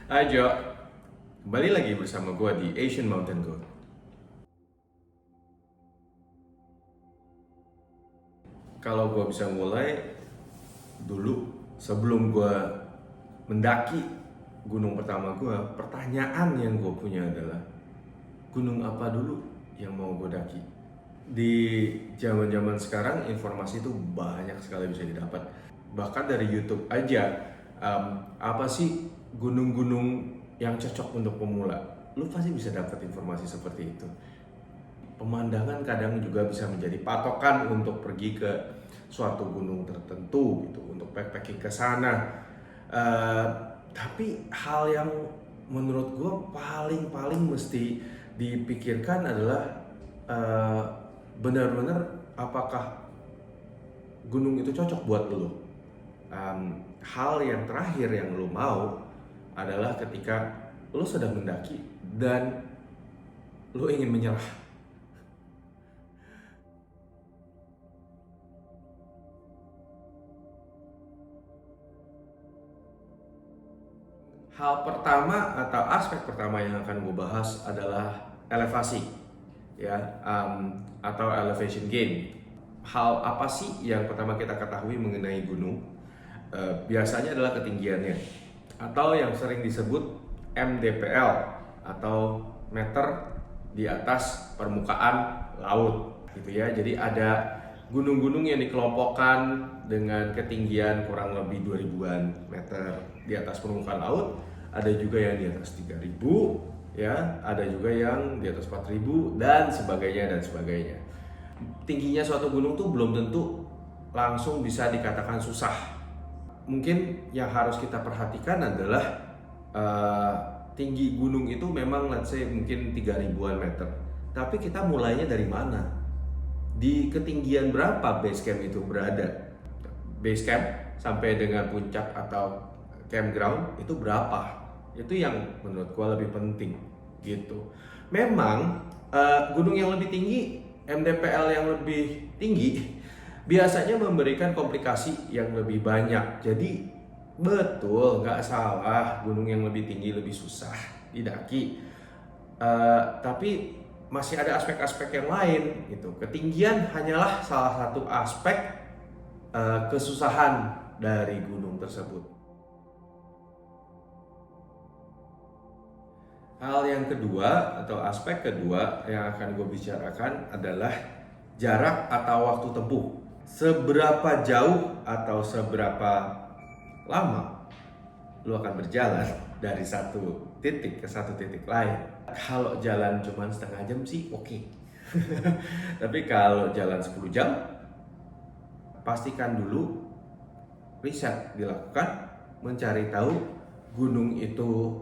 Hai Jo, kembali lagi bersama gue di Asian Mountain Goat. Kalau gue bisa mulai dulu, sebelum gue mendaki gunung pertama gue, pertanyaan yang gue punya adalah gunung apa dulu yang mau gue daki? Di zaman-zaman sekarang informasi itu banyak sekali bisa didapat. Bahkan dari YouTube aja, apa sih gunung-gunung yang cocok untuk pemula? Lu pasti bisa dapat informasi seperti itu. Pemandangan kadang juga bisa menjadi patokan untuk pergi ke suatu gunung tertentu gitu, untuk backpacking ke sana. Eh, tapi hal yang menurut gue paling mesti dipikirkan adalah eh, benar-benar apakah gunung itu cocok buat lo. Hal yang terakhir yang lo mau adalah ketika lo sedang mendaki dan lo ingin menyerah. Hal pertama atau aspek pertama yang akan gue bahas adalah elevasi, ya, atau elevation gain. Hal apa sih yang pertama kita ketahui mengenai gunung? Biasanya adalah ketinggiannya, atau yang sering disebut MDPL atau meter di atas permukaan laut, gitu ya. Jadi ada gunung-gunung yang dikelompokkan dengan ketinggian kurang lebih 2000-an meter di atas permukaan laut. Ada juga yang di atas 3000, ya, ada juga yang di atas 4000 dan sebagainya dan sebagainya. Tingginya suatu gunung tuh belum tentu langsung bisa dikatakan susah. Mungkin yang harus kita perhatikan adalah uh, tinggi gunung itu memang let's say mungkin 3000-an meter. Tapi kita mulainya dari mana? Di ketinggian berapa base camp itu berada? Base camp sampai dengan puncak atau campground itu berapa? Itu yang menurut gua lebih penting gitu. Memang gunung yang lebih tinggi, MDPL yang lebih tinggi biasanya memberikan komplikasi yang lebih banyak. Jadi betul, nggak salah gunung yang lebih tinggi lebih susah didaki. Tapi masih ada aspek-aspek yang lain gitu. Ketinggian hanyalah salah satu aspek kesusahan dari gunung tersebut. Hal yang kedua atau aspek kedua yang akan gue bicarakan adalah jarak atau waktu tempuh. Seberapa jauh atau seberapa lama lu akan berjalan dari satu titik ke satu titik lain. Kalau jalan cuma setengah jam sih oke. Tapi kalau jalan 10 jam, pastikan dulu riset dilakukan, mencari tahu gunung itu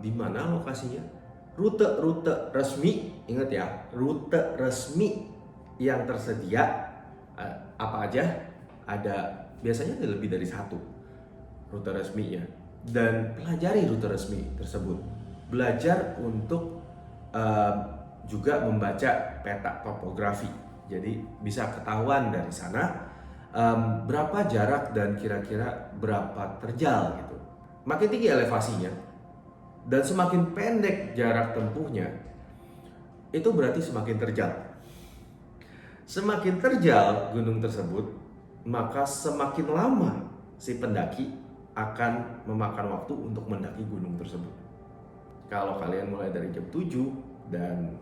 di mana lokasinya, rute-rute resmi, ingat ya, rute resmi yang tersedia apa aja, ada biasanya ada lebih dari satu rute resminya, dan pelajari rute resmi tersebut. Belajar untuk juga membaca peta topografi, jadi bisa ketahuan dari sana berapa jarak dan kira-kira berapa terjal gitu. Makin tinggi elevasinya dan semakin pendek jarak tempuhnya, itu berarti semakin terjal. Semakin terjal gunung tersebut, maka semakin lama si pendaki akan memakan waktu untuk mendaki gunung tersebut. Kalau kalian mulai dari jam 7 dan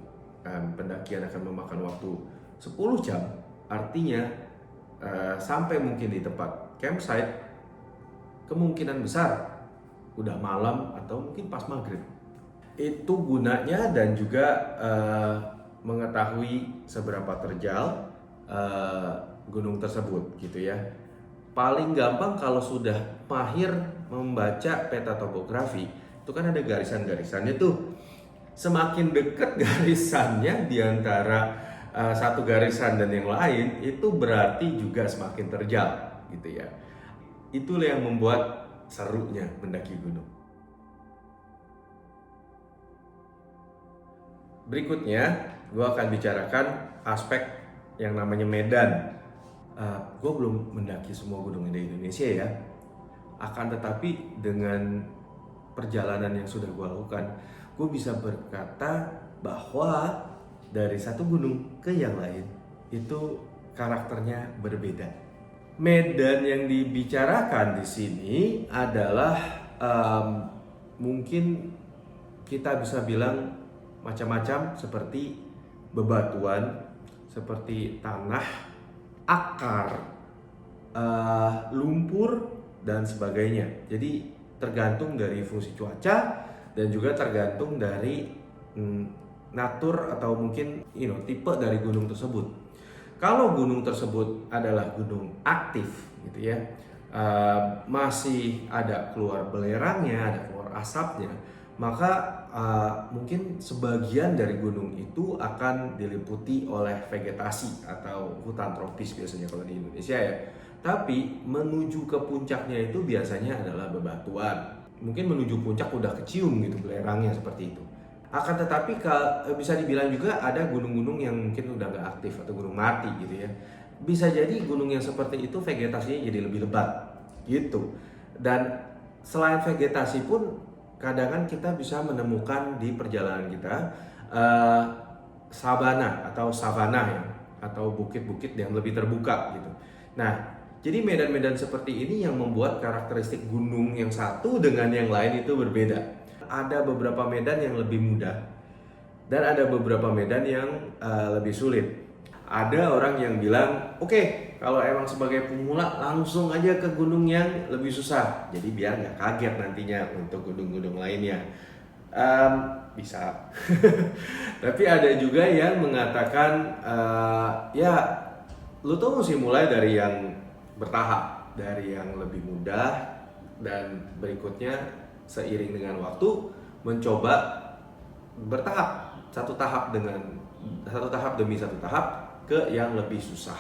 pendakian akan memakan waktu 10 jam, artinya sampai mungkin di tempat campsite kemungkinan besar udah malam atau mungkin pas maghrib. Itu gunanya dan juga mengetahui seberapa terjal gunung tersebut gitu ya. Paling gampang kalau sudah mahir membaca peta topografi, itu kan ada garisan-garisannya tuh. Semakin dekat garisannya di antara satu garisan dan yang lain, itu berarti juga semakin terjal gitu ya. Itulah yang membuat serunya mendaki gunung. Berikutnya, gue akan bicarakan aspek yang namanya medan. Gue belum mendaki semua gunung di Indonesia ya. Akan tetapi dengan perjalanan yang sudah gue lakukan, gue bisa berkata bahwa dari satu gunung ke yang lain itu karakternya berbeda. Medan yang dibicarakan di sini adalah mungkin kita bisa bilang macam-macam, seperti bebatuan, seperti tanah, akar, lumpur, dan sebagainya. Jadi tergantung dari fungsi cuaca dan juga tergantung dari natur atau mungkin tipe dari gunung tersebut. Kalau gunung tersebut adalah gunung aktif gitu ya, masih ada keluar belerangnya, ada keluar asapnya, maka mungkin sebagian dari gunung itu akan diliputi oleh vegetasi atau hutan tropis biasanya kalau di Indonesia ya. Tapi menuju ke puncaknya itu biasanya adalah bebatuan. Mungkin menuju puncak udah kecium gitu belerangnya seperti itu. Akan tetapi bisa dibilang juga ada gunung-gunung yang mungkin udah nggak aktif atau gunung mati gitu ya. Bisa jadi gunung yang seperti itu vegetasinya jadi lebih lebat gitu. Dan selain vegetasi pun kadang kita bisa menemukan di perjalanan kita sabana atau savana ya, atau bukit-bukit yang lebih terbuka gitu. Nah, jadi medan-medan seperti ini yang membuat karakteristik gunung yang satu dengan yang lain itu berbeda. Ada beberapa medan yang lebih mudah dan ada beberapa medan yang lebih sulit. Ada orang yang bilang, oke, kalau emang sebagai pemula langsung aja ke gunung yang lebih susah. Jadi biar nggak kaget nantinya untuk gunung-gunung lainnya. Bisa. Tapi ada juga yang mengatakan, ya lu tuh mesti mulai dari yang bertahap, dari yang lebih mudah, dan berikutnya seiring dengan waktu mencoba bertahap, satu tahap demi satu tahap ke yang lebih susah.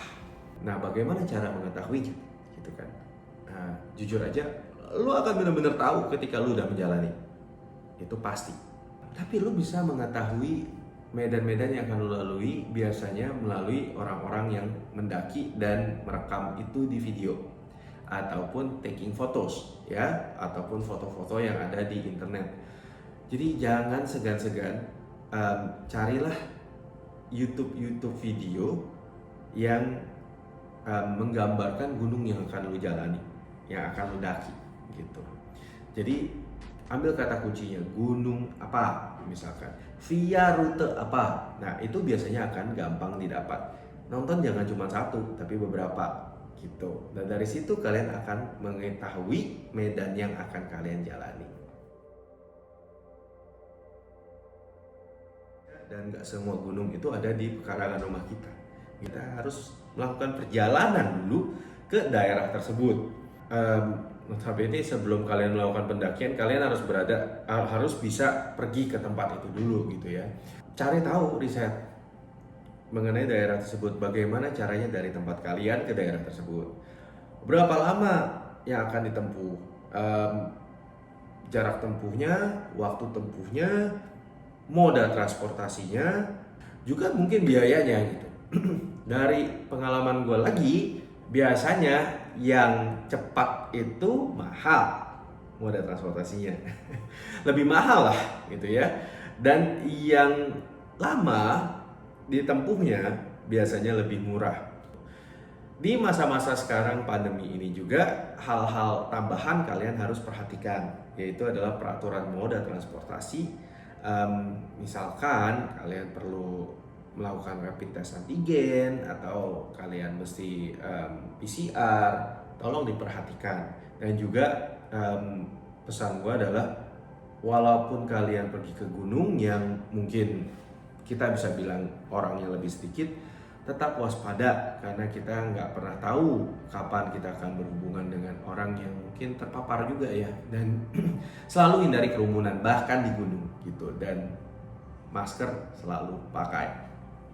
Nah, bagaimana cara mengetahuinya gitu kan? Nah, jujur aja lu akan benar-benar tahu ketika lu udah menjalani, itu pasti. Tapi lu bisa mengetahui medan-medan yang akan lo lalui biasanya melalui orang-orang yang mendaki dan merekam itu di video ataupun taking photos ya, ataupun foto-foto yang ada di internet. Jadi jangan segan-segan carilah YouTube video yang menggambarkan gunung yang akan lo jalani, yang akan lo daki gitu. Jadi ambil kata kuncinya gunung apa misalkan, via rute apa. Nah, itu biasanya akan gampang didapat. Nonton jangan cuma satu, tapi beberapa gitu. Dan dari situ kalian akan mengetahui medan yang akan kalian jalani. Dan gak semua gunung itu ada di pekarangan rumah kita. Kita harus melakukan perjalanan dulu ke daerah tersebut. Notabene sebelum kalian melakukan pendakian, kalian harus bisa pergi ke tempat itu dulu gitu ya. Cari tahu, riset mengenai daerah tersebut, bagaimana caranya dari tempat kalian ke daerah tersebut, berapa lama yang akan ditempuh, jarak tempuhnya, waktu tempuhnya, moda transportasinya, juga mungkin biayanya gitu. Dari pengalaman gue lagi, biasanya yang cepat itu mahal moda transportasinya. Lebih mahal lah gitu ya. Dan yang lama ditempuhnya biasanya lebih murah. Di masa-masa sekarang pandemi ini juga hal-hal tambahan kalian harus perhatikan, yaitu adalah peraturan moda transportasi. Misalkan kalian perlu melakukan rapid test antigen atau kalian mesti PCR, tolong diperhatikan. Dan juga pesan gue adalah, walaupun kalian pergi ke gunung yang mungkin kita bisa bilang orangnya lebih sedikit, tetap waspada karena kita nggak pernah tahu kapan kita akan berhubungan dengan orang yang mungkin terpapar juga ya. Dan selalu hindari kerumunan bahkan di gunung gitu, dan masker selalu pakai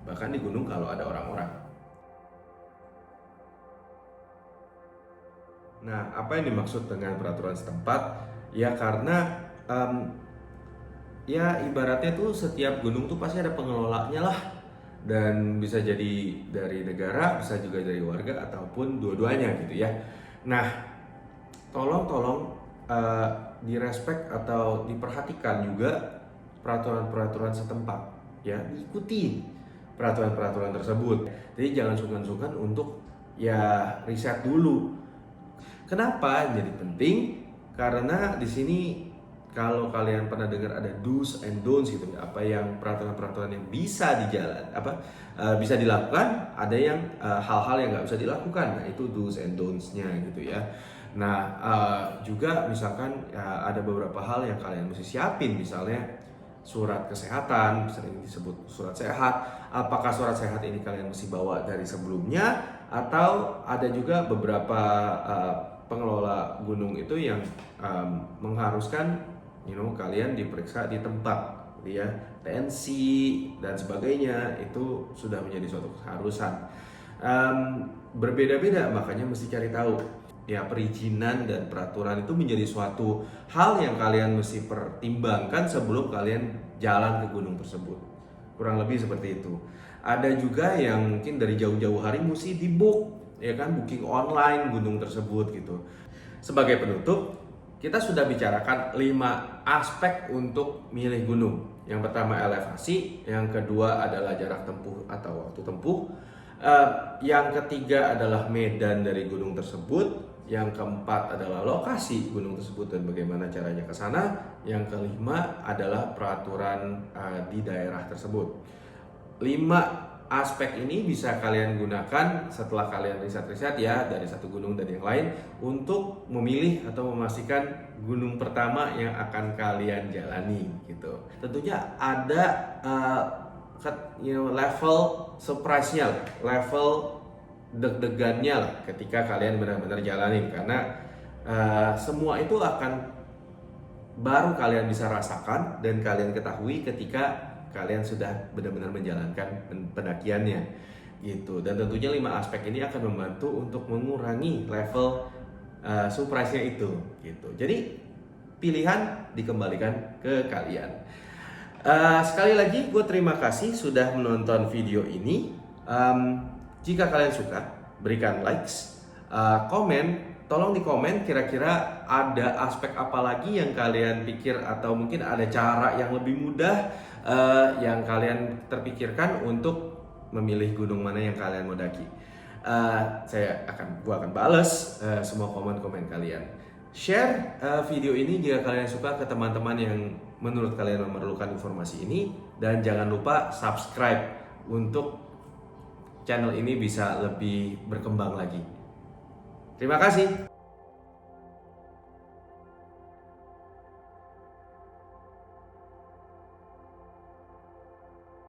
bahkan di gunung kalau ada orang-orang. Nah, apa yang dimaksud dengan peraturan setempat? Ya karena ya ibaratnya tuh setiap gunung tuh pasti ada pengelolanya lah. Dan bisa jadi dari negara, bisa juga dari warga, ataupun dua-duanya gitu ya. Nah, tolong uh, direspek atau diperhatikan juga peraturan-peraturan setempat, ya, diikuti peraturan-peraturan tersebut. Jadi jangan sungkan-sungkan untuk ya riset dulu. Kenapa jadi penting? Karena di sini kalau kalian pernah dengar ada do's and don'ts gitu, apa yang peraturan-peraturan yang bisa bisa dilakukan, ada yang hal-hal yang nggak bisa dilakukan. Nah, itu do's and don'ts-nya gitu ya. Nah, juga misalkan ada beberapa hal yang kalian mesti siapin, misalnya surat kesehatan, sering disebut surat sehat. Apakah surat sehat ini kalian mesti bawa dari sebelumnya, atau ada juga beberapa pengelola gunung itu yang mengharuskan kalian diperiksa di tempat gitu ya, tensi dan sebagainya, itu sudah menjadi suatu keharusan. Berbeda-beda, makanya mesti cari tahu ya. Perizinan dan peraturan itu menjadi suatu hal yang kalian mesti pertimbangkan sebelum kalian jalan ke gunung tersebut. Kurang lebih seperti itu. Ada juga yang mungkin dari jauh-jauh hari mesti di book, ya kan, booking online gunung tersebut gitu. Sebagai penutup, kita sudah bicarakan 5 aspek untuk milih gunung. Yang pertama elevasi, yang kedua adalah jarak tempuh atau waktu tempuh, yang ketiga adalah medan dari gunung tersebut, yang keempat adalah lokasi gunung tersebut dan bagaimana caranya ke sana, yang kelima adalah peraturan di daerah tersebut. 5 aspek ini bisa kalian gunakan setelah kalian riset-riset ya dari satu gunung dan yang lain untuk memilih atau memastikan gunung pertama yang akan kalian jalani gitu. Tentunya ada level surprise-nya, level deg-degannya lah ketika kalian benar-benar jalanin, karena semua itu akan baru kalian bisa rasakan dan kalian ketahui ketika kalian sudah benar-benar menjalankan pendakiannya gitu. Dan tentunya 5 aspek ini akan membantu untuk mengurangi level surprise-nya itu gitu. Jadi pilihan dikembalikan ke kalian. Sekali lagi gue terima kasih sudah menonton video ini. Jika kalian suka, berikan likes, komen. Tolong di komen kira-kira ada aspek apa lagi yang kalian pikir, atau mungkin ada cara yang lebih mudah yang kalian terpikirkan untuk memilih gunung mana yang kalian mau daki. Gua akan balas semua komen-komen kalian. Share video ini jika kalian suka ke teman-teman yang menurut kalian memerlukan informasi ini, dan jangan lupa subscribe untuk channel ini bisa lebih berkembang lagi. Terima kasih.